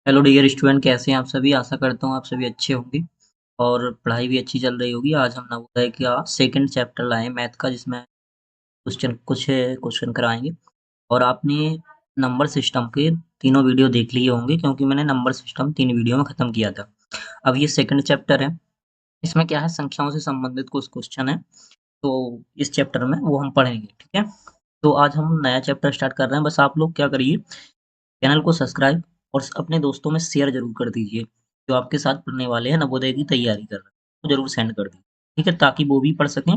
Hello dear student, कैसे हैं आप सभी। आशा करता हूँ आप सभी अच्छे होंगे और पढ़ाई भी अच्छी चल रही होगी। आज हम नवोदय का सेकंड चैप्टर लाए मैथ का, जिसमें कुछ क्वेश्चन कराएंगे। और आपने नंबर सिस्टम के तीनों वीडियो देख लिए होंगे, क्योंकि मैंने नंबर सिस्टम 3 वीडियो में खत्म किया था। अब ये सेकंड चैप्टर है। इसमें क्या है, संख्याओं से संबंधित कुछ क्वेश्चन है, तो इस चैप्टर में वो हम पढ़ेंगे। ठीक है, तो आज हम नया चैप्टर स्टार्ट कर रहे हैं। बस आप लोग क्या करिए, चैनल को सब्सक्राइब और अपने दोस्तों में शेयर ज़रूर कर दीजिए। जो आपके साथ पढ़ने वाले हैं, नवोदय की तैयारी कर रहे हैं, वो ज़रूर सेंड कर दीजिए। ठीक है, ताकि वो भी पढ़ सकें।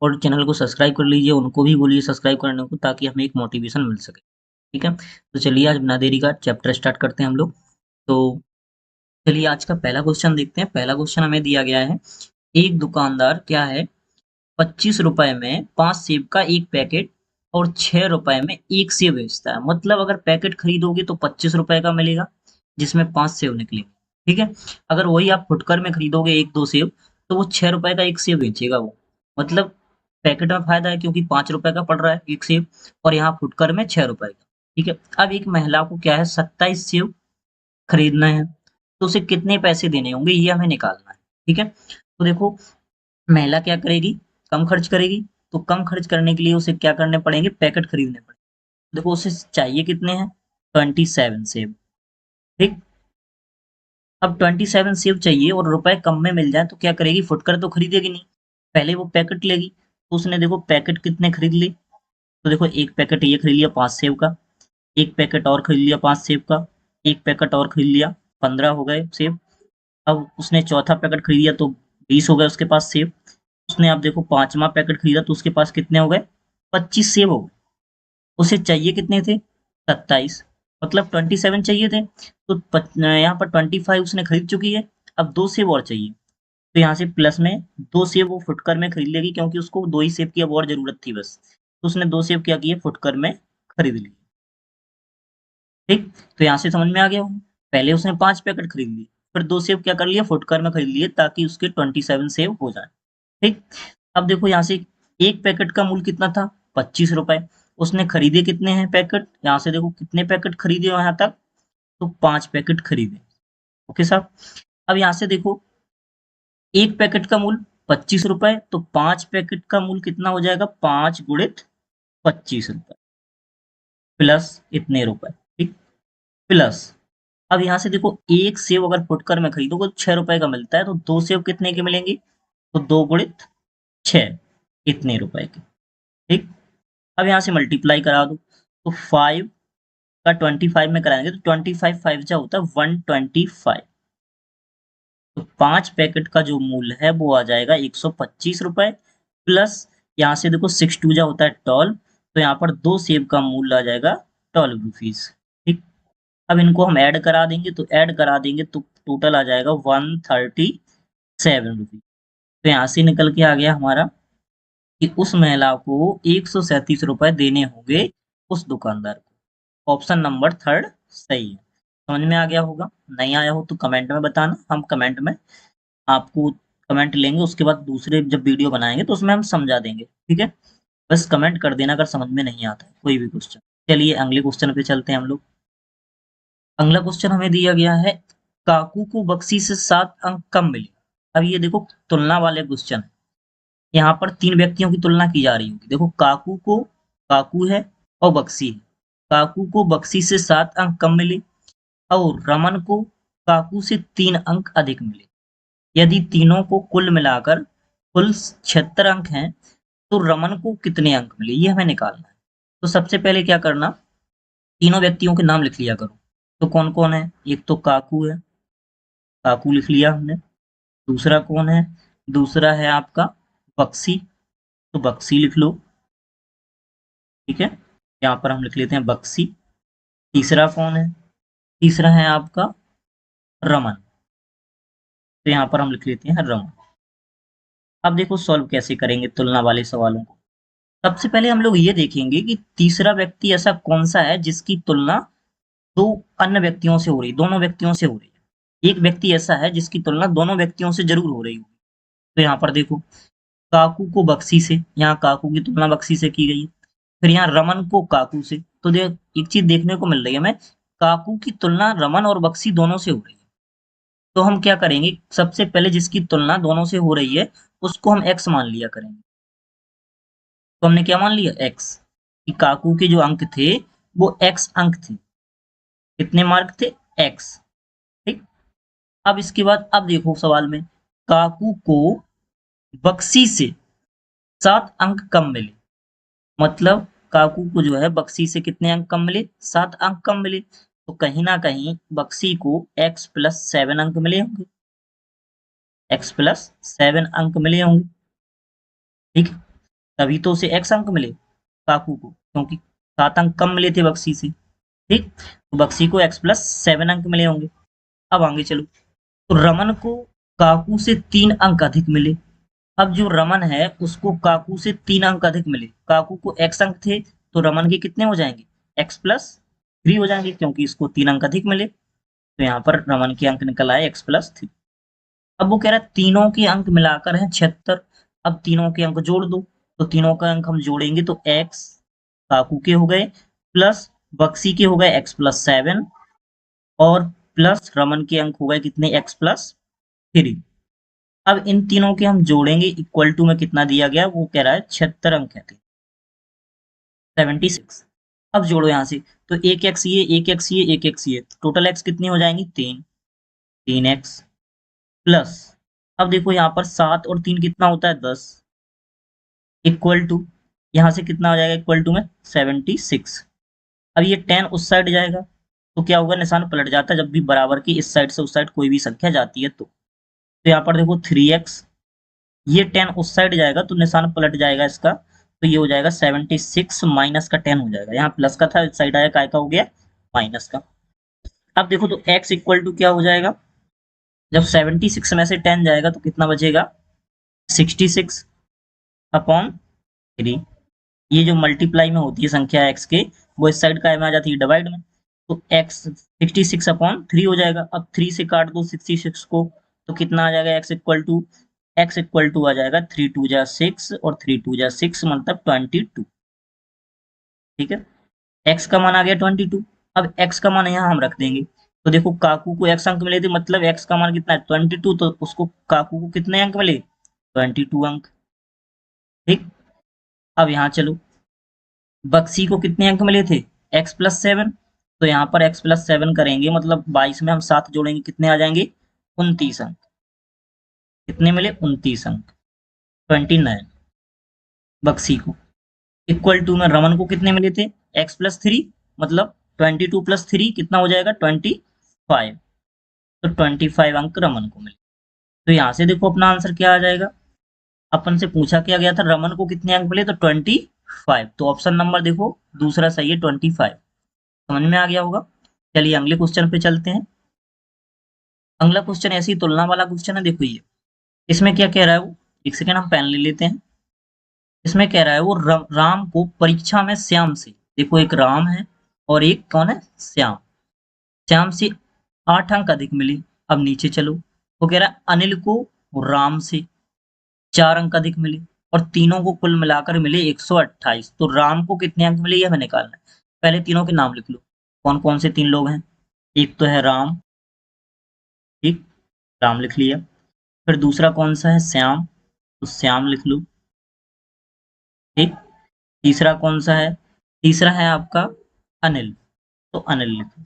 और चैनल को सब्सक्राइब कर लीजिए, उनको भी बोलिए सब्सक्राइब करने को, ताकि हमें एक मोटिवेशन मिल सके। ठीक है, तो चलिए आज बिना देरी का चैप्टर स्टार्ट करते हैं हम लोग। तो चलिए आज का पहला क्वेश्चन देखते हैं। पहला क्वेश्चन हमें दिया गया है, एक दुकानदार क्या है 25 रुपए में 5 सेब का एक पैकेट और 6 रुपए में एक सेब बेचता है। मतलब अगर पैकेट खरीदोगे तो 25 रुपए का मिलेगा, जिसमें 5 सेब निकलेंगे। ठीक है, अगर वही आप फुटकर में खरीदोगे एक दो सेब, तो वो 6 रुपए का एक सेब बेचेगा वो। मतलब पैकेट में फायदा है, क्योंकि 5 रुपए का पड़ रहा है एक सेब, और यहाँ फुटकर में 6 रुपए का। ठीक है, अब एक महिला को क्या है 27 सेब खरीदना है, तो उसे कितने पैसे देने होंगे ये हमें निकालना है। ठीक है, तो देखो, महिला क्या करेगी, कम खर्च करेगी। तो कम खर्च करने के लिए उसे क्या करने पड़ेंगे, पैकेट खरीदने पड़ेंगे। देखो उसे चाहिए कितने हैं, 27 सेब। ठीक, अब 27 सेब चाहिए और रुपए कम में मिल जाए तो क्या करेगी, फुटकर तो खरीदेगी नहीं, पहले वो पैकेट लेगी। तो उसने देखो पैकेट कितने खरीद ली, तो देखो एक पैकेट ये खरीद लिया 5 सेब का, एक पैकेट और खरीद लिया 5 सेब का, एक पैकेट और खरीद लिया, 15 हो गए सेब। अब उसने चौथा पैकेट खरीद लिया तो 20 हो गए उसके पास सेब। उसने अब देखो पांचवा पैकेट खरीदा तो उसके पास कितने हो गए, 25 सेब हो गए। उसे चाहिए कितने थे, 27। मतलब 27 चाहिए थे, तो यहाँ पर 25 उसने खरीद चुकी है। अब दो सेब और चाहिए, तो यहाँ से प्लस में दो सेब वो फुटकर में खरीद लेगी, क्योंकि उसको दो ही सेब की अब और जरूरत थी बस। तो उसने दो सेब क्या किए, फुटकर में खरीद लिए। ठीक, तो यहाँ से समझ में आ गया होगा। पहले उसने 5 पैकेट खरीद लिए, फिर दो सेब क्या कर लिए, फुटकर में खरीद लिए, ताकि उसके 27 सेब हो जाए। ठीक, अब देखो यहाँ से एक पैकेट का मूल्य कितना था, 25 रुपए। उसने खरीदे कितने हैं पैकेट, यहाँ से देखो कितने पैकेट खरीदे यहाँ तक, तो 5 पैकेट खरीदे। ओके साहब, अब यहाँ से देखो एक पैकेट का मूल्य 25 रुपए, तो 5 पैकेट का मूल्य कितना हो जाएगा, 5 गुणित 25 रुपए प्लस इतने रुपए। ठीक, प्लस अब यहाँ से देखो एक सेब अगर फुटकर में खरीदोगे तो 6 रुपए का मिलता है, तो दो सेब कितने के मिलेंगे, तो 2 गुणित 6 इतने रुपए के। ठीक, अब यहाँ से मल्टीप्लाई करा दो, तो 5 का 25 में कराएंगे तो 25 5 जा होता है 125। तो 5 पैकेट का जो मूल्य है वो आ जाएगा 125 रुपए, प्लस यहाँ से देखो 6 2 जा होता है 12, तो यहाँ पर दो सेब का मूल्य आ जाएगा 12 रुपीज। ठीक, अब इनको हम ऐड करा देंगे, तो ऐड करा देंगे तो टोटल आ जाएगा 137 रुपीज। तो यहाँ से निकल के आ गया हमारा कि उस महिला को 137 रुपए देने होंगे उस दुकानदार को। ऑप्शन नंबर थर्ड सही है। समझ में आ गया होगा, नहीं आया हो तो कमेंट में बताना, हम कमेंट में आपको कमेंट लेंगे, उसके बाद दूसरे जब वीडियो बनाएंगे तो उसमें हम समझा देंगे। ठीक है, बस कमेंट कर देना अगर समझ में नहीं आता है कोई भी क्वेश्चन। चलिए अगले क्वेश्चन पे चलते हैं हम लोग। अगला क्वेश्चन हमें दिया गया है, काकू को बख्शी से 7 अंक कम मिले। अब ये देखो तुलना वाले क्वेश्चन है, यहाँ पर तीन व्यक्तियों की तुलना की जा रही होगी। देखो काकू है और बख्शी है। काकू को बख्शी से 7 अंक कम मिले और रमन को काकू से 3 अंक अधिक मिले। यदि तीनों को कुल मिलाकर कुल 76 अंक हैं, तो रमन को कितने अंक मिले ये हमें निकालना है। तो सबसे पहले क्या करना, तीनों व्यक्तियों के नाम लिख लिया करो। तो कौन कौन है, एक तो काकू है, काकू लिख लिया हमने। दूसरा कौन है, दूसरा है आपका बख्शी, तो बख्शी लिख लो। ठीक है, यहाँ पर हम लिख लेते हैं बख्शी। तीसरा कौन है, तीसरा है आपका रमन, तो यहाँ पर हम लिख लेते हैं रमन। अब देखो सॉल्व कैसे करेंगे तुलना वाले सवालों को। सबसे पहले हम लोग ये देखेंगे कि तीसरा व्यक्ति ऐसा कौन सा है जिसकी तुलना दो अन्य व्यक्तियों से हो रही, दोनों व्यक्तियों से हो रही है। एक व्यक्ति ऐसा है जिसकी तुलना दोनों व्यक्तियों से जरूर हो रही होगी। तो यहाँ पर देखो काकू को बख्शी से, यहाँ काकू की तुलना बख्शी से की गई है। फिर यहाँ रमन को काकू से, तो देख एक चीज देखने को मिल रही है हमें, काकू की तुलना रमन और बक्सी दोनों से हो रही है, तो हम क्या करेंगे, सबसे पहले जिसकी तुलना दोनों से हो रही है उसको हम x मान लिया करेंगे। तो हमने क्या मान लिया, x, कि काकू के जो अंक थे वो x अंक थे। कितने मार्क थे, x। ठीक। अब इसके बाद अब देखो सवाल में, काकू को बक्सी से 7 अंक कम मिले, मतलब काकू को जो है बक्सी से कितने अंक कम मिले, 7 अंक कम मिले। तो कहीं ना कहीं बक्सी को x+7 अंक मिले होंगे, x+7 अंक मिले होंगे। ठीक है, तभी तो उसे x अंक मिले काकू को, क्योंकि 7 अंक कम मिले थे बक्सी से। ठीक, तो बक्सी को x+7 अंक मिले होंगे। अब आगे चलो, तो रमन को काकू से 3 अंक अधिक मिले। अब जो रमन है उसको काकू से 3 अंक अधिक मिले, काकू को x अंक थे तो रमन के कितने हो जाएंगे, x+3 हो जाएंगे, क्योंकि इसको 3 अंक अधिक मिले। तो यहाँ पर रमन के अंक निकल आए x+3। अब वो कह रहा है तीनों के अंक मिलाकर है 76। अब तीनों के अंक जोड़ दो, तो तीनों का अंक हम जोड़ेंगे तो x काकू के हो गए, प्लस बक्सी के हो गए x+7, और प्लस रमन के अंक हो गए कितने, x+3। अब इन तीनों के हम जोड़ेंगे, इक्वल टू में कितना दिया गया, वो कह रहा है 76 अंक है, 76। अब जोड़ो यहां से, तो एक एक्स ये, एक एक्स ये, एक एक्स ये, टोटल एक्स कितनी हो जाएंगी, 3, 3x प्लस, अब देखो यहाँ पर 7 और 3 कितना होता है, 10, इक्वल टू, यहाँ से कितना हो जाएगा इक्वल टू में 76। अब ये 10 उस साइड जाएगा तो क्या होगा, निशान पलट जाता है जब भी बराबर की इस साइड से उस साइड कोई भी संख्या जाती है। तो यहाँ पर देखो 3x, ये 10 उस साइड जाएगा तो निशान पलट जाएगा इसका, तो ये हो जाएगा 76 माइनस का 10 हो जाएगा, यहाँ प्लस का था इस साइड आया, काय का हो गया, माइनस का। अब देखो तो x इक्वल टू क्या हो जाएगा, जब 76 में से 10 जाएगा तो कितना बचेगा, 66 अपॉन 3। ये जो मल्टीप्लाई में होती है संख्या x के, वो इस साइड का में आ जाती है डिवाइड में, तो x 66 अपॉन 3 हो जाएगा। अब 3 से काट दो 66 को, तो कितना आ जाएगा, x इक्वल टू आ जाएगा 3 2 जा 6 और 3 2 जा 6 मतलब 22। ठीक है, x का मान आ गया 22। अब x का मान यहाँ हम रख देंगे, तो देखो काकू को x अंक मिले थे, मतलब x का मान कितना है 22, तो उसको काकू को कितने अंक मिले, 22 अंक। ठीक, अब यहाँ चलो, बक्सी को कितने अंक मिले थे, x+7, तो यहाँ पर x+7 करेंगे, मतलब 22 में हम 7 जोड़ेंगे, कितने आ जाएंगे, 29 अंक। कितने मिले, 29 अंक, 29 बक्सी को। इक्वल टू में रमन को कितने मिले थे, x+3, मतलब 22 + 3 कितना हो जाएगा, 25। तो 25 अंक रमन को मिले। तो यहाँ से देखो अपना आंसर क्या आ जाएगा, अपन से पूछा क्या गया था, रमन को कितने अंक मिले, तो 25। तो ऑप्शन नंबर देखो दूसरा सही है, 25। समझ में आ गया होगा। चलिए अगले क्वेश्चन पे चलते हैं। अगला क्वेश्चन ऐसी तुलना वाला क्वेश्चन है, देखो ये, इसमें क्या कह रहा है वो, एक सेकेंड हम पेन ले लेते हैं। इसमें कह रहा है वो राम को परीक्षा में श्याम से, देखो एक राम है और एक कौन है, श्याम, श्याम से 8 अंक अधिक मिले। अब नीचे चलो, वो कह रहा है अनिल को राम से 4 अंक अधिक मिले, और तीनों को कुल मिलाकर मिले 128। तो राम को कितने अंक मिले ये हमें निकालना है। पहले तीनों के नाम लिख लो, कौन कौन से 3 लोग हैं, एक तो है राम, ठीक, राम लिख लिया। फिर दूसरा कौन सा है, श्याम, तो श्याम लिख लो, ठीक। तीसरा कौन सा है, तीसरा है आपका अनिल, तो अनिल लिख लो,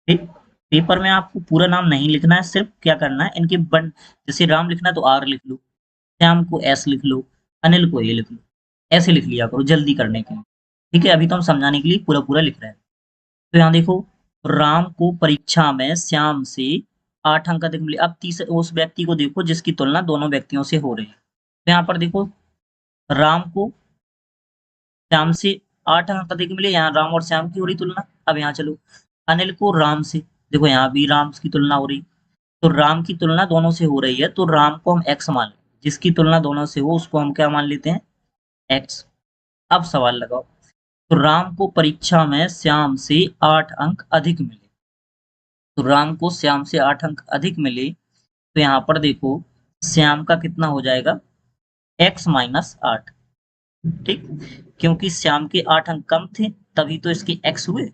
ठीक। पेपर में आपको पूरा नाम नहीं लिखना है, सिर्फ क्या करना है, इनके बन, जैसे राम लिखना है तो आर लिख लो, श्याम को एस लिख लो, अनिल को ए लिख लो, ऐसे लिख लिया करो जल्दी करने के लिए। ठीक है, अभी तो हम समझाने के लिए पूरा पूरा लिख रहे हैं। तो यहाँ देखो, राम को परीक्षा में श्याम से 8 अंक अधिक मिले। अब तीसरे उस व्यक्ति को देखो जिसकी तुलना दोनों व्यक्तियों से हो रही है। तो यहाँ पर देखो, राम को श्याम से 8 अंक अधिक मिले, यहाँ राम और श्याम की हो रही तुलना। अब यहाँ चलो, अनिल को राम से, देखो यहाँ भी राम की तुलना हो रही, तो राम की तुलना दोनों से हो रही है, तो राम को हम एक्स मान लें, जिसकी तुलना दोनों से हो उसको हम क्या मान लेते हैं, एक्स। अब सवाल लगाओ, तो राम को परीक्षा में श्याम से 8 अंक अधिक मिले, तो राम को श्याम से 8 अंक अधिक मिले, तो यहाँ पर देखो श्याम का कितना हो जाएगा, x-8, ठीक, क्योंकि श्याम के 8 अंक कम थे तभी तो इसके x हुए।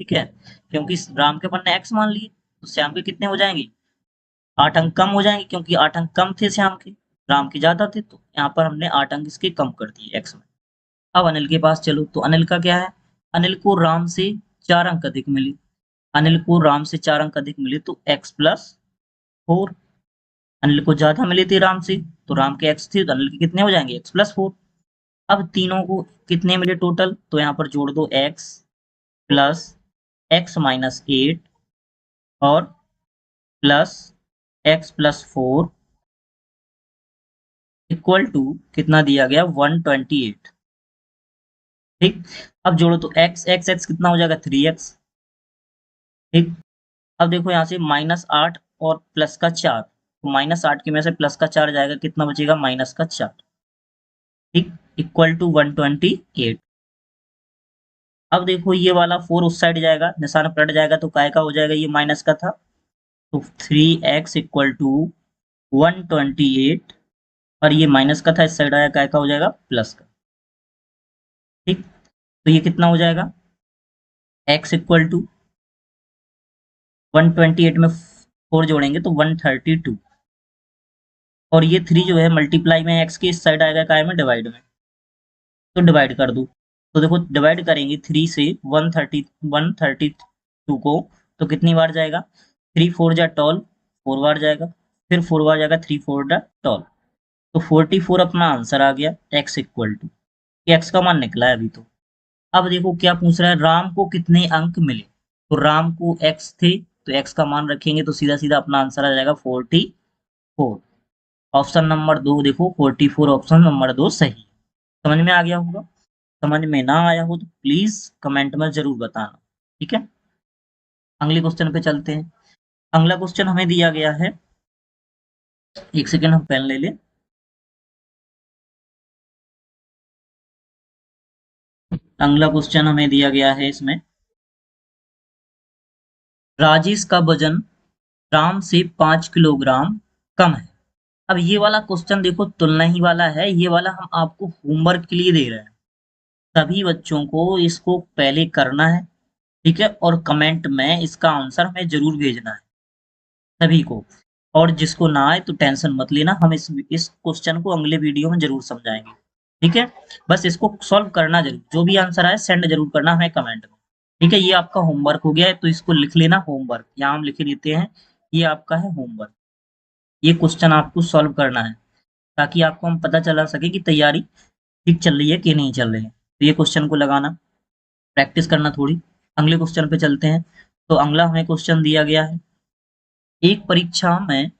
ठीक है, क्योंकि राम के अपन ने x मान लिए तो श्याम के कितने हो जाएंगे, 8 अंक कम हो जाएंगे, क्योंकि 8 अंक कम थे श्याम के, राम के ज्यादा थे, तो यहाँ पर हमने 8 अंक इसके कम कर दिए x में। अब अनिल के पास चलो, तो अनिल का क्या है, अनिल को राम से 4 अंक अधिक मिले, अनिल को राम से 4 अंक अधिक मिले तो x+4, अनिल को ज्यादा मिले थे राम से, तो राम के x थे तो अनिल के कितने हो जाएंगे, x+4। अब तीनों को कितने मिले टोटल, तो यहाँ पर जोड़ दो x+x-8 और +x+4 इक्वल टू कितना दिया गया, 128। ठीक, अब जोड़ो तो x कितना हो जाएगा, 3x। ठीक, अब देखो यहाँ से -8 और +4, तो -8 की में से +4 जाएगा, कितना बचेगा, -4। ठीक, इक्वल टू 128। अब देखो ये वाला 4 उस साइड जाएगा, निशान पलट जाएगा, तो काय का हो जाएगा, ये माइनस का था, तो 3x इक्वल टू 128, और ये माइनस का था, इस साइड आया, काय का हो जाएगा, प्लस का। ठीक, तो ये कितना हो जाएगा, x इक्वल टू 128 में 4 जोड़ेंगे तो 132, और ये 3 जो है मल्टीप्लाई में x के इस साइड आएगा, काय में, डिवाइड में, तो डिवाइड कर दो। तो देखो डिवाइड करेंगे 3 से 132 को, तो कितनी बार जाएगा, 3 4 जा 12, 4 बार जाएगा, फिर 4 बार जाएगा, 3 4 जा 12, तो 44 अपना आंसर आ गया, x इक्वल टू, एक्स का मान निकला है अभी। तो अब देखो क्या पूछ रहा है, राम को कितने अंक मिले, तो राम को x थे, तो x का मान रखेंगे तो सीधा सीधा अपना आंसर आ जाएगा 44। ऑप्शन नंबर 2 देखो, 44 ऑप्शन नंबर 2 सही। समझ में आ गया होगा, समझ में ना आया हो तो प्लीज कमेंट में जरूर बताना। ठीक है, अगले क्वेश्चन पे चलते हैं। अगला क्वेश्चन हमें दिया गया है, एक सेकेंड हम पेन ले लें। अगला क्वेश्चन हमें दिया गया है, इसमें राजेश का वजन राम से 5 किलोग्राम कम है। अब ये वाला क्वेश्चन देखो तुलना ही वाला है, ये वाला हम आपको होमवर्क के लिए दे रहे हैं, सभी बच्चों को इसको पहले करना है। ठीक है, और कमेंट में इसका आंसर हमें जरूर भेजना है सभी को, और जिसको ना आए तो टेंशन मत लेना, हम इस क्वेश्चन को अगले वीडियो में जरूर समझाएंगे। ठीक है, बस इसको सॉल्व करना जरूर, जो भी आंसर आए सेंड जरूर करना हमें कमेंट में। ठीक है, ये आपका होमवर्क हो गया है, तो इसको लिख लेना होमवर्क, यहाँ हम लिख लेते हैं, ये आपका है होमवर्क, ये क्वेश्चन आपको सॉल्व करना है, ताकि आपको हम पता चला सके कि तैयारी ठीक चल रही है कि नहीं चल रही है। तो ये क्वेश्चन को लगाना, प्रैक्टिस करना थोड़ी। अगले क्वेश्चन पे चलते हैं। तो अगला हमें क्वेश्चन दिया गया है, एक परीक्षा में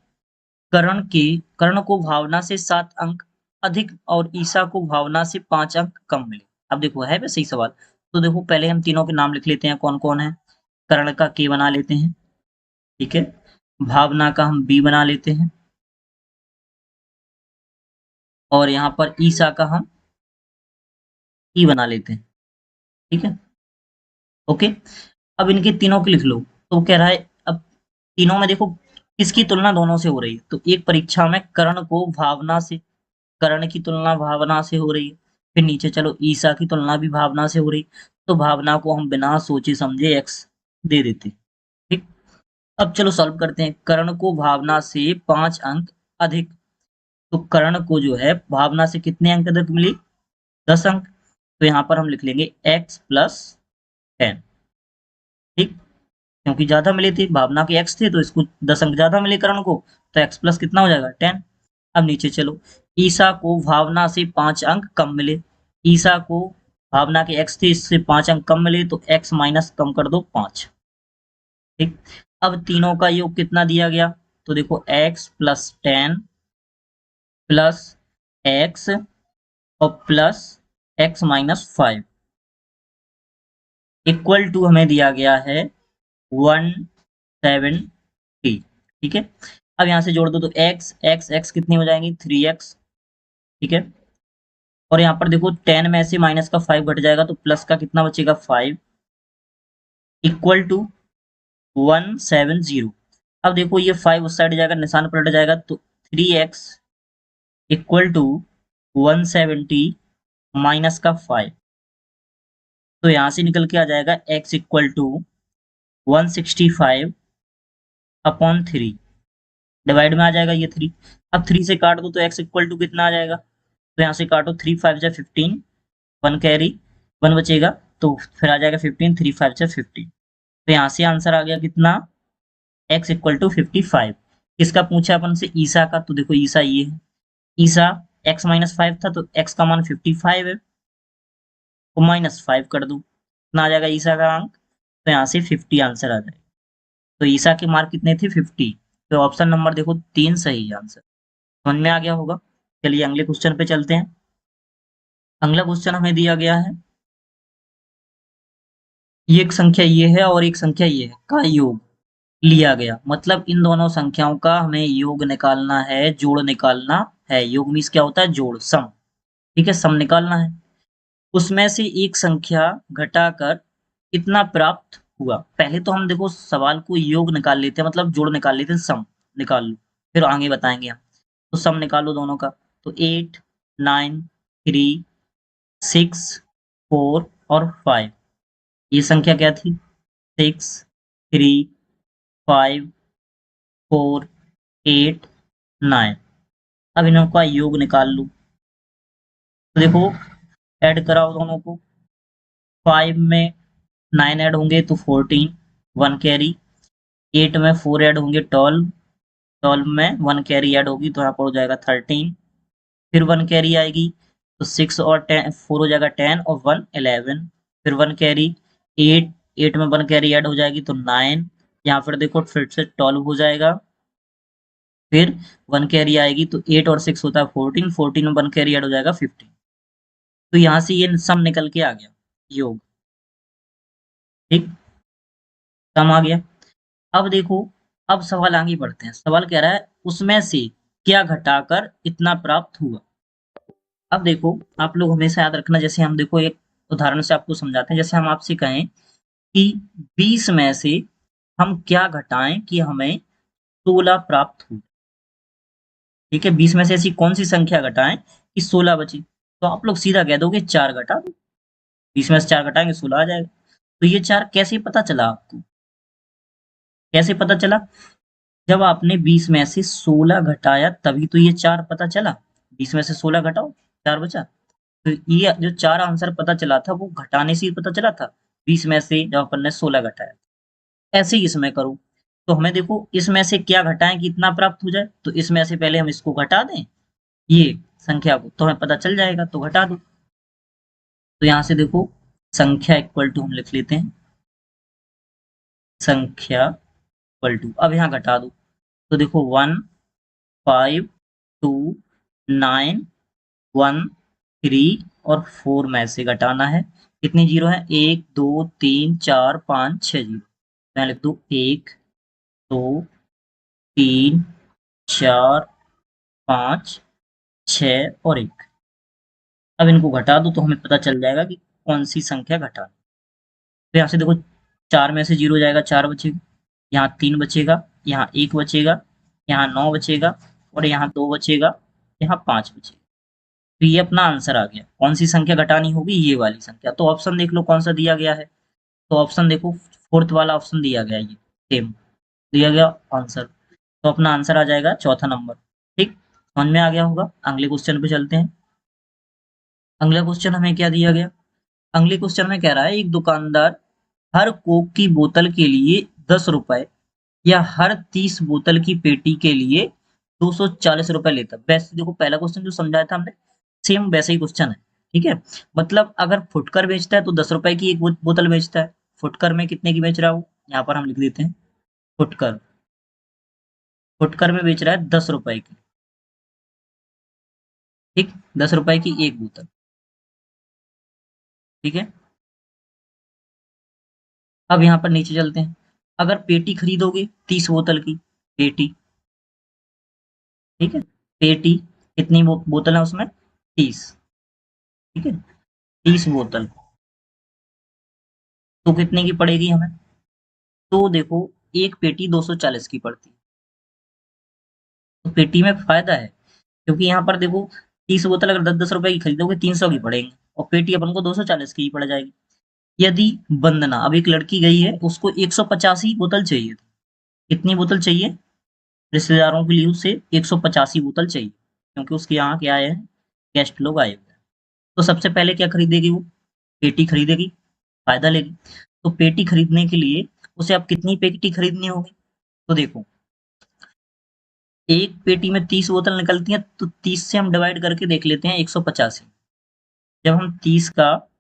कर्ण को भावना से 7 अंक अधिक और ईसा को भावना से 5 अंक कम मिले। अब देखो है वैसे ही सवाल, तो देखो पहले हम तीनों के नाम लिख लेते हैं, कौन कौन है। कर्ण का के बना लेते हैं, ठीक है, भावना का हम बी बना लेते हैं, और यहाँ पर ईसा का हम ई बना लेते हैं। ठीक है, ओके। अब इनके तीनों की लिख लो, तो कह रहा है, अब तीनों में देखो किसकी तुलना दोनों से हो रही है, तो एक परीक्षा में कर्ण को भावना से, कर्ण की तुलना भावना से हो रही है, फिर नीचे चलो ईसा की तुलना भी भावना से हो रही, तो भावना को हम बिना सोचे समझे x दे देते। ठीक, अब चलो सॉल्व करते हैं। कर्ण को भावना से 5 अंक अधिक, तो कर्ण को जो है भावना से कितने अंक अधिक मिली, 10 अंक, तो यहाँ पर हम लिख लेंगे x+10। ठीक, क्योंकि ज्यादा मिले थे, भावना के x थे, तो इसको 10 अंक ज्यादा मिले कर्ण को, तो x प्लस कितना हो जाएगा, 10। अब नीचे चलो, ईसा को भावना से 5 अंक कम मिले, ईसा को भावना के x थे, इससे 5 अंक कम मिले, तो x माइनस कम कर दो 5। ठीक, अब तीनों का योग कितना दिया गया, तो देखो x+10 प्लस x और प्लस x-5 इक्वल टू हमें दिया गया है 170। ठीक है, अब यहाँ से जोड़ दो, तो x कितनी हो जाएंगी, 3x। ठीक है, और यहाँ पर देखो 10 में से माइनस का 5 घट जाएगा, तो प्लस का कितना बचेगा, 5 इक्वल टू 170। अब देखो ये 5 उस साइड जाएगा, निशान पलट जाएगा, तो 3x इक्वल टू 170 माइनस का 5, तो यहाँ से निकल के आ जाएगा x इक्वल टू 165/3 डिवाइड में आ जाएगा ये 3। अब 3 से काट दो तो x इक्वल टू कितना आ जाएगा, तो यहाँ से काटो 3 5 जा 15, 1 कैरी 1 बचेगा, तो फिर आ जाएगा 15, 3 5 जा 15। तो यहाँ से आंसर आ गया कितना, x इक्वल टू 55। किसका पूछा अपन से, ईसा का। तो देखो ईसा ये है, ईसा x -5 था तो x का मान 55 है, तो -5 कर दो, कितना आ जाएगा ईसा का अंक, तो यहाँ से 50 आंसर आ जाएगा। तो ईसा के मार्क कितने थे, 50। तो ऑप्शन नंबर देखो 3 सही आंसर। समझ में आ गया होगा। चलिए अगले क्वेश्चन पे चलते हैं। अगला क्वेश्चन हमें दिया गया है, ये एक संख्या ये है और एक संख्या ये है का योग लिया गया, मतलब इन दोनों संख्याओं का हमें योग निकालना है, जोड़ निकालना है। योग मीन्स क्या होता है, जोड़, सम। ठीक है, सम निकालना है। उसमें से एक संख्या घटाकर कितना प्राप्त हुआ। पहले तो हम देखो सवाल को योग निकाल लेते हैं, मतलब जोड़ निकाल लेते हैं, सम निकाल लो, फिर आगे बताएंगे हम। तो सम निकालो दोनों का। तो 8 9 3 6 4 और 5, ये संख्या क्या थी, 6 3 5 4 8 9। अब इनों का योग निकाल लो। तो देखो ऐड कराओ दोनों को, 5 में 9 ऐड होंगे तो 14, 1 कैरी, 8 में 4 ऐड होंगे 12, 12 में 1 कैरी ऐड होगी तो यहाँ पर हो जाएगा 13, फिर 1 कैरी आएगी तो 6 और 10 4 हो जाएगा 10 और 1 11, फिर 1 कैरी 8, 8 में 1 कैरी ऐड हो जाएगी तो 9, यहाँ पर देखो फिर से 12 हो जाएगा, फिर 1 कैरी आएगी तो 8 और 6 होता है 14, 14 में 1 कैरी ऐड हो जाएगा 15। तो यहाँ से ये सम निकल के आ गया, योग। ठीक, सम आ गया। अब देखो, अब सवाल आगे बढ़ते हैं। सवाल कह रहा है उसमें से क्या घटाकर इतना प्राप्त हुआ। अब देखो आप लोग हमेशा याद रखना, जैसे हम देखो एक उदाहरण से आपको समझाते हैं। जैसे हम आपसे कहें कि 20 में से हम क्या घटाएं कि हमें 16 प्राप्त हो। ठीक है, 20 में से ऐसी कौन सी संख्या घटाएं कि 16 बचे। तो आप लोग सीधा कह दोगे 4 घटा दो, 20 में से 4 घटाएंगे 16 आ जाएगा। तो ये 4 कैसे पता चला आपको, कैसे पता चला, जब आपने 20 में से 16 घटाया तभी तो ये 4 पता चला। 20 में से 16 घटाओ 4 बचा। तो ये जो 4 आंसर पता चला था वो घटाने से ही पता चला था, 20 में से जब अपन ने 16 घटाया। ऐसे ही इसमें करो। तो हमें देखो इसमें से क्या घटाएं कि इतना प्राप्त हो जाए, तो इसमें से पहले हम इसको घटा दें, ये संख्या को, तो हमें पता चल जाएगा। तो घटा दो। तो यहाँ से देखो संख्या इक्वल टू हम लिख लेते हैं, संख्या इक्वल टू, अब यहाँ घटा दो। तो देखो 1 5 2 9 1 3 और 4 में से घटाना है। कितने जीरो है, 1 2 3 4 5 6 जीरो। मैं लिख दू 1 2 3 4 5 6 और 1। अब इनको घटा दो तो हमें पता चल जाएगा कि कौन सी संख्या घटा। तो यहाँ से देखो 4 में से 0 जाएगा, 4 बचेगा, यहाँ 3 बचेगा, यहाँ 1 बचेगा, यहाँ 9 बचेगा और यहाँ 2 बचेगा, यहाँ 5 बचेगा। तो ये अपना आंसर आ गया। कौन सी संख्या घटानी होगी, ये वाली संख्या। तो ऑप्शन देख लो कौन सा दिया गया है। तो ऑप्शन देखो फोर्थ वाला ऑप्शन दिया गया, ये सेम दिया गया आंसर। तो अपना आंसर आ जाएगा चौथा नंबर। ठीक, समझ में आ गया होगा। अगले क्वेश्चन पे चलते हैं। अगला क्वेश्चन हमें क्या दिया गया, अगले क्वेश्चन में कह रहा है एक दुकानदार हर कोक की बोतल के लिए 10 रुपए या हर 30 बोतल की पेटी के लिए 240 रुपए लेता है। वैसे देखो पहला क्वेश्चन जो समझाया था हमने, सेम वैसे ही क्वेश्चन है। ठीक है, मतलब अगर फुटकर बेचता है तो 10 रुपए की एक बोतल बेचता है। फुटकर में कितने की बेच रहा है वो, यहाँ पर हम लिख देते हैं फुटकर, फुटकर में बेच रहा है 10 रुपए की। ठीक, 10 रुपए की एक बोतल। ठीक है, अब यहाँ पर नीचे चलते हैं। अगर पेटी खरीदोगे 30 बोतल की पेटी, ठीक है, पेटी कितनी बोतल है उसमें, 30। ठीक है, 30 बोतल, तो कितने की पड़ेगी हमें। तो देखो एक पेटी 240 की पड़ती है। तो पेटी में फायदा है, क्योंकि यहाँ पर देखो 30 बोतल अगर 10-10 रुपए की खरीदोगे 300 की पड़ेगी और पेटी अपन को 240 की ही पड़ जाएगी। यदि वंदना, अब एक लड़की गई है, उसको 185 बोतल चाहिए थी। कितनी बोतल चाहिए? रिश्तेदारों के लिए उसे 185 बोतल चाहिए, क्योंकि उसके यहाँ क्या है, गेस्ट लोग आए हुए हैं। तो सबसे पहले क्या खरीदेगी वो? पेटी खरीदेगी, फायदा लेगी। तो पेटी खरीदने के लिए उसे अब कितनी पेटी खरीदनी होगी? तो देखो, एक पेटी में 30 बोतल निकलती हैं, तो 30 से हम डिवाइड करके देख लेते हैं 185। जब हम 30 का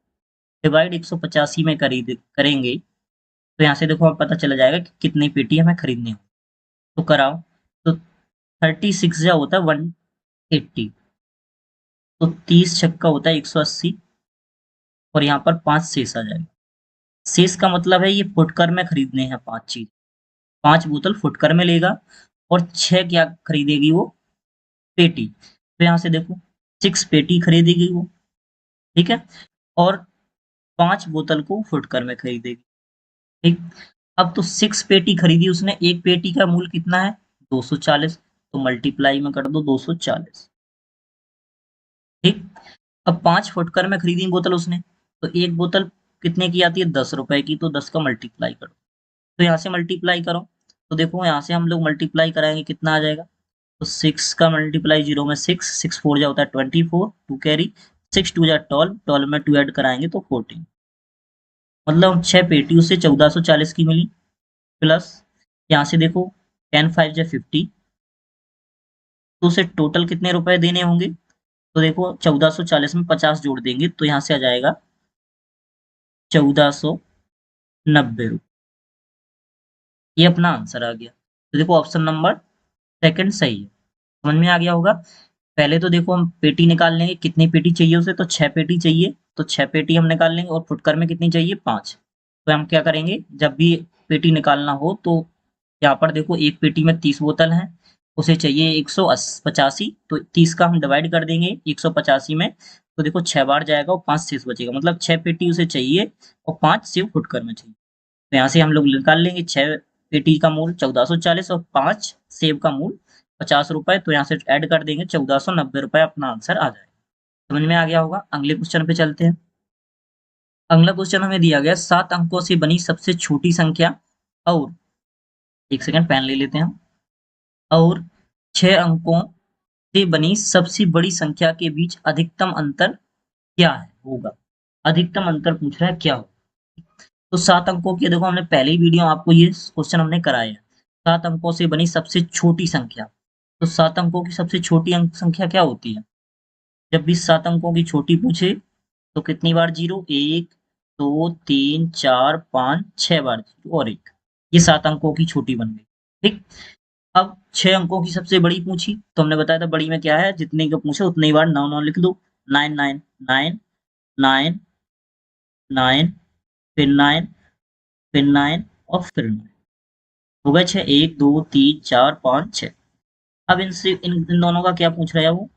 डिवाइड 185 में करेंगे, तो यहाँ से देखो, हमें पता चला जाएगा कि कितनी पेटी हमें खरीदनी हो। तो कराओ। तो 36 जो होता है 180, तो 30 छक्का होता है 180, और यहाँ पर 5 शेष आ जाएगा। शेष का मतलब है ये फुटकर में खरीदने हैं 5 चीज। 5 बोतल फुटकर में लेगा, और 6 क्या खरीदेगी वो? पेटी। तो यहाँ से देखो, 6 पेटी खरीदेगी वो, ठीक है, और 5 बोतल को फुटकर में खरीदेगी, ठीक। अब तो 6 पेटी खरीदी उसने, एक पेटी का मूल्य कितना है? 240, तो मल्टीप्लाई में कर दो 240, ठीक। अब 5 फुटकर में खरीदी बोतल उसने, तो एक बोतल कितने की आती है? 10 रुपए की, तो 10 का मल्टीप्लाई करो। तो यहाँ से मल्टीप्लाई करो, तो देखो यहाँ से हम लोग मल्टीप्लाई कराएंगे, कितना आ जाएगा? तो 6 का मल्टीप्लाई 0 में 6, 6 4 जा होता है 24, 2 कैरी, 6 2 जा 12, 12 में 2 ऐड कराएंगे तो 14। मतलब 6 पेटी उसे 1440 की मिली, प्लस यहाँ से देखो 10 5 जा 50, तो उसे टोटल कितने रुपए देने होंगे? तो देखो 1440 में 50 जोड़ देंगे, तो यहाँ से आ जाएगा 1490। ये अपना आंसर आ गया। तो देखो ऑप्शन नंबर सेकंड सही है। समझ में आ गया होगा। पहले तो देखो हम पेटी निकाल लेंगे, कितनी पेटी चाहिए उसे? तो 6 पेटी चाहिए, तो 6 पेटी हम निकाल लेंगे, और फुटकर में कितनी चाहिए? 5। तो हम क्या करेंगे, जब भी पेटी निकालना हो, तो यहाँ पर देखो एक पेटी में 30 बोतल है, उसे चाहिए 185, तो 30 का हम डिवाइड कर देंगे 185 में, तो देखो 6 बार जाएगा और 5 शेष बचेगा, मतलब 6 पेटी उसे चाहिए और 5 सिर्फ फुटकर में चाहिए। तो यहाँ से हम लोग निकाल लेंगे 6 पेटी का मूल्य 1440 और 5 सेब का मूल्य 50 रुपए, तो यहाँ से ऐड कर देंगे 1490 रुपए, अपना आंसर आ जाएगा। समझ में आ गया होगा। अगले क्वेश्चन पे चलते हैं। अगला क्वेश्चन हमें दिया गया 7 अंकों से बनी सबसे छोटी संख्या और, एक सेकंड पेन ले लेते हैं हम, और 6 अंकों से बनी सबसे बड़ी संख्या के बीच अधिकतम अंतर क्या है होगा? अधिकतम अंतर पूछ रहा है, क्या हो? तो 7 अंकों की, देखो हमने पहले ही वीडियो आपको ये क्वेश्चन हमने कराया है। 7 अंकों से बनी सबसे छोटी संख्या। तो 7 अंकों की सबसे छोटी अंक संख्या क्या होती है? जब भी 7 अंकों की छोटी पूछे, तो कितनी बार जीरो? 1 2 3 4 5 6 बार जीरो और 1। ये 7 अंकों की छोटी बन गई, ठीक। अब 6 अंकों की सबसे बड़ी पूछी, तो हमने बताया था बड़ी में क्या है, जितने का पूछे उतनी बार 9 9 लिख दो। 9 9 9 9 9, फिर 9, फिर 9 और फिर 9। हो गए 6, 1 2 3 4 5 6। अब इनसे इन दोनों का क्या पूछ रहा है वो?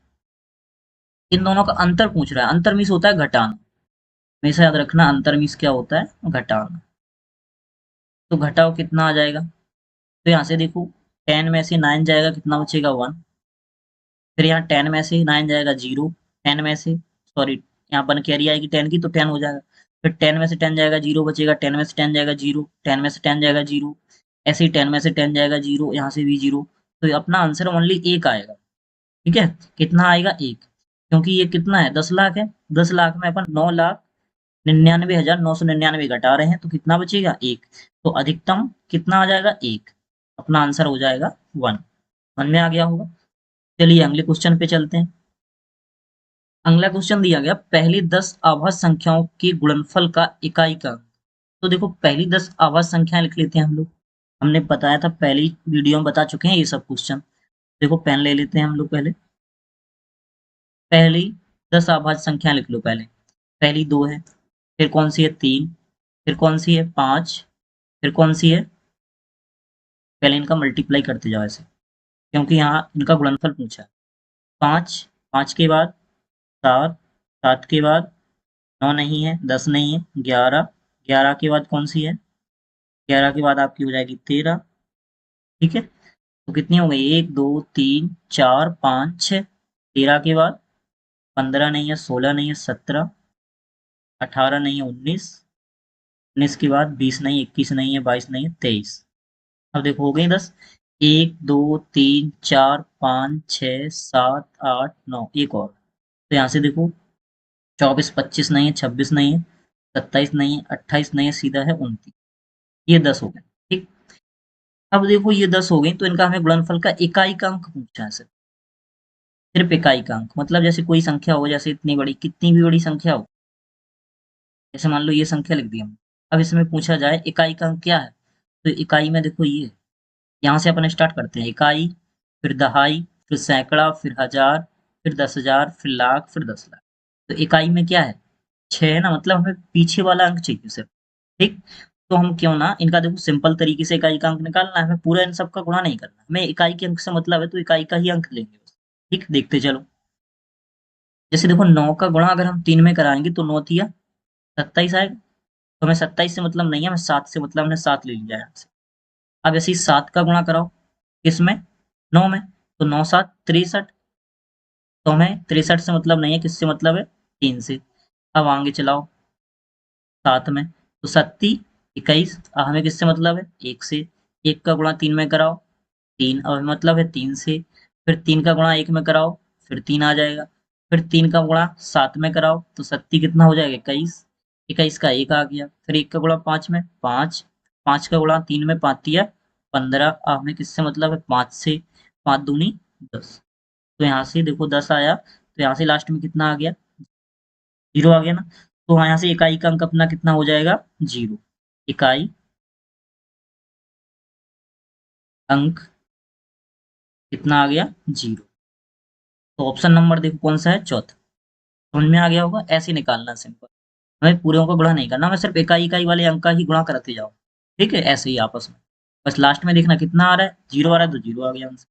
इन दोनों का अंतर पूछ रहा है। अंतर मीन्स होता है घटाना। हमेशा याद रखना, अंतर मीन्स क्या होता है? घटाना। तो घटाओ, कितना आ जाएगा? तो यहाँ से देखो, 10 में से 9 जाएगा, कितना बचेगा? 1। फिर यहाँ 10 में से 9 जाएगा 0, 10 में से, सॉरी, यहाँ पर कैरी आएगी 10 की, तो 10 हो जाएगा। फिर 10 में से 10 जाएगा 0 बचेगा, 10 में से 10 जाएगा 0, 10 में से 10 जाएगा 0, ऐसे ही 10 में से 10 जाएगा 0, यहाँ से भी 0। तो अपना आंसर ओनली 1 आएगा, ठीक है। कितना आएगा? 1। क्योंकि ये कितना है? 10 लाख है। 10 लाख में अपन 9,99,999 घटा रहे हैं, तो कितना बचेगा? 1। तो अधिकतम कितना आ जाएगा? 1। अपना आंसर हो जाएगा 1। समझ में आ गया होगा। चलिए अगले क्वेश्चन पे चलते हैं। अगला क्वेश्चन दिया गया पहली 10 आभाज्य संख्याओं के गुणनफल का इकाई का। तो देखो पहली 10 आभाज्य संख्याएं लिख लेते हैं हम लोग। हमने बताया था, पहली वीडियो में बता चुके हैं ये सब क्वेश्चन। देखो पेन ले लेते हैं हम लोग पहले। पहली 10 आभाज्य संख्या लिख लो पहले। पहली 2 है, फिर कौन सी है? 3, फिर कौन सी है? 5, फिर कौन सी है? पहले इनका मल्टीप्लाई करते जाओ ऐसे, क्योंकि यहाँ इनका गुणनफल पूछा है। 5, 5 के बाद 7, 7 के बाद 9 नहीं है, 10 नहीं है, 11, 11 के बाद कौन सी है? 11 के बाद आपकी हो जाएगी 13, ठीक है। तो कितनी हो गई? 1 2 3 4 5 6। 13 के बाद 15 नहीं है, 16 नहीं है, 17, 18 नहीं है, 19, 19 के बाद 20 नहीं, 21 नहीं है, 22 नहीं है, 23। अब देखो हो गई 10। 1 2 3 4 5 6 7 8 9, एक और। तो यहाँ से देखो 24 25 नहीं है, 26 नहीं है, 27 नहीं है, 28 नहीं है, सीधा है 29। ये 10 हो गए। ठीक। अब देखो ये 10 हो गई, तो इनका हमें गुणनफल का इकाई का अंक पूछा है सिर्फ इकाई का अंक। मतलब जैसे कोई संख्या हो, जैसे इतनी बड़ी, कितनी भी बड़ी संख्या हो, जैसे मान लो ये संख्या लिख दी हमने। अब इसमें पूछा जाए इकाई का अंक क्या है, तो इकाई में देखो ये, यहाँ से अपन स्टार्ट करते हैं। इकाई, फिर दहाई, फिर सैकड़ा, फिर हजार, फिर 10,000, फिर लाख, फिर 10 लाख। तो इकाई में क्या है, 6 है ना, मतलब हमें पीछे वाला अंक चाहिए सिर्फ। ठीक। तो हम क्यों ना इनका देखो सिंपल तरीके से इकाई का अंक निकालना है, हमें पूरा इन सब का गुणा नहीं करना, हमें इकाई के अंक से मतलब है, तो इकाई का ही अंक लेंगे बस। ठीक, देखते चलो। जैसे देखो 9 का गुणा अगर हम 3 में कराएंगे तो 9 तिया 27 आएगा। तो हमें 27 से मतलब नहीं है, हमें 7 से मतलब, हमने 7 ले लिया यहाँ से। अब ऐसे ही 7 का गुणा कराओ, किसमें, 9 में, तो 9 7 63। तो हमें 63 से मतलब नहीं है, किससे मतलब है, 3 से। अब आगे चलाओ 7 में, तो 7 21। अब हमें किससे मतलब है, 1 से। 1 का गुणा 3 में कराओ, 3। अब हमें मतलब है 3 से। फिर 3 का गुणा 1 में कराओ, फिर 3 आ जाएगा। फिर 3 का गुणा 7 में कराओ, तो 7 कितना हो जाएगा, 21। 21 का 1 आ गया। फिर 1 का गुणा 5 में, 5। 5 का गुणा 3 में, 5 तिया 15। अब हमें किससे मतलब है, 5 से। 5 दूनी 10। तो यहाँ से देखो 10 आया, तो यहाँ से लास्ट में कितना आ गया, 0 आ गया ना। तो यहाँ से इकाई का अंक अपना कितना हो जाएगा, 0। इकाई अंक कितना आ गया, 0। तो ऑप्शन नंबर देखो कौन सा है, चौथा। समझ में आ गया होगा, ऐसे निकालना सिंपल। हमें पूरे का गुणा नहीं करना, हमें सिर्फ इकाई इकाई वाले अंक का ही गुणा करते जाओ। ठीक है, ऐसे ही आपस में। बस लास्ट में देखना कितना आ रहा है, 0 आ रहा है तो 0 आ गया आंसर।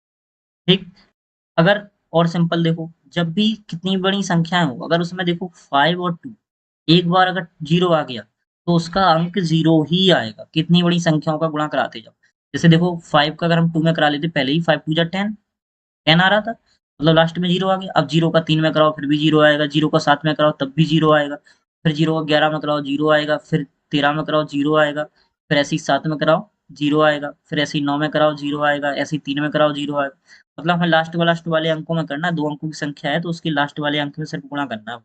ठीक। अगर और सिंपल देखो, जब भी कितनी बड़ी संख्याएं हो, अगर उसमें देखो 5 और 2, एक बार अगर 0 आ गया तो उसका अंक 0 ही आएगा। कितनी बड़ी संख्याओं का गुणा कराते जाओ। जैसे देखो 5 का अगर हम 2 में करा लेते पहले ही, 5 2 जा 10, 10 आ रहा था, मतलब लास्ट में 0 आ गया। अब 0 का 3 में कराओ, फिर भी 0 आएगा। 0 का 7 में कराओ, तब भी 0 आएगा। फिर 0 का 11 में कराओ, 0 आएगा। फिर 13 में कराओ, 0 आएगा। फिर ऐसे ही 7 में कराओ, 0 आएगा। फिर ऐसे ही 9 में कराओ, 0 आएगा। ऐसे ही 3 में कराओ, 0 आएगा। मतलब हमें लास्ट वाले अंकों में करना है, 2 अंकों की संख्या है तो उसकी लास्ट वाले अंक में सिर्फ गुणा करना है।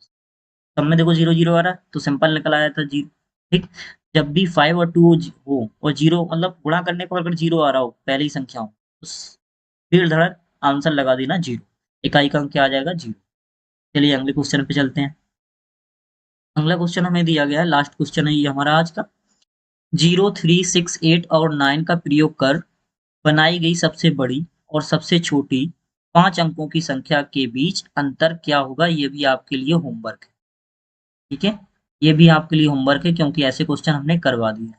सब में देखो 0 0 आ रहा है, तो सिंपल निकल आया था 0। ठीक। जब भी 5 और 2 हो और 0 मतलब गुणा करने पर अगर 0 आ रहा हो पहली संख्या हो, तो फिर धड़क आंसर लगा देना 0। इकाई का अंक क्या आ जाएगा, 0। चलिए अगले क्वेश्चन पे चलते हैं। अगला क्वेश्चन हमें दिया गया है, लास्ट क्वेश्चन है ये हमारा आज का। 0 3 6 8 और 9 का प्रयोग कर बनाई गई सबसे बड़ी और सबसे छोटी 5 अंकों की संख्या के बीच अंतर क्या होगा, ये भी आपके लिए होमवर्क है। ठीक है, ये भी आपके लिए होमवर्क है, क्योंकि ऐसे क्वेश्चन हमने करवा दिए हैं।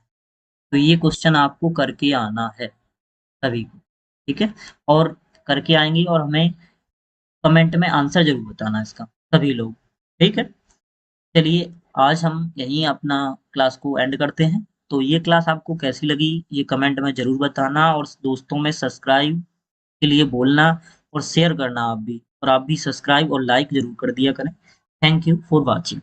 तो ये क्वेश्चन आपको करके आना है सभी को। ठीक है, और करके आएंगे और हमें कमेंट में आंसर जरूर बताना इसका, सभी लोग। ठीक है। चलिए आज हम यहीं अपना क्लास को एंड करते हैं। तो ये क्लास आपको कैसी लगी, ये कमेंट में जरूर बताना, और दोस्तों में सब्सक्राइब के लिए बोलना, और शेयर करना आप भी, और आप भी सब्सक्राइब और लाइक जरूर कर दिया करें। Thank you for watching.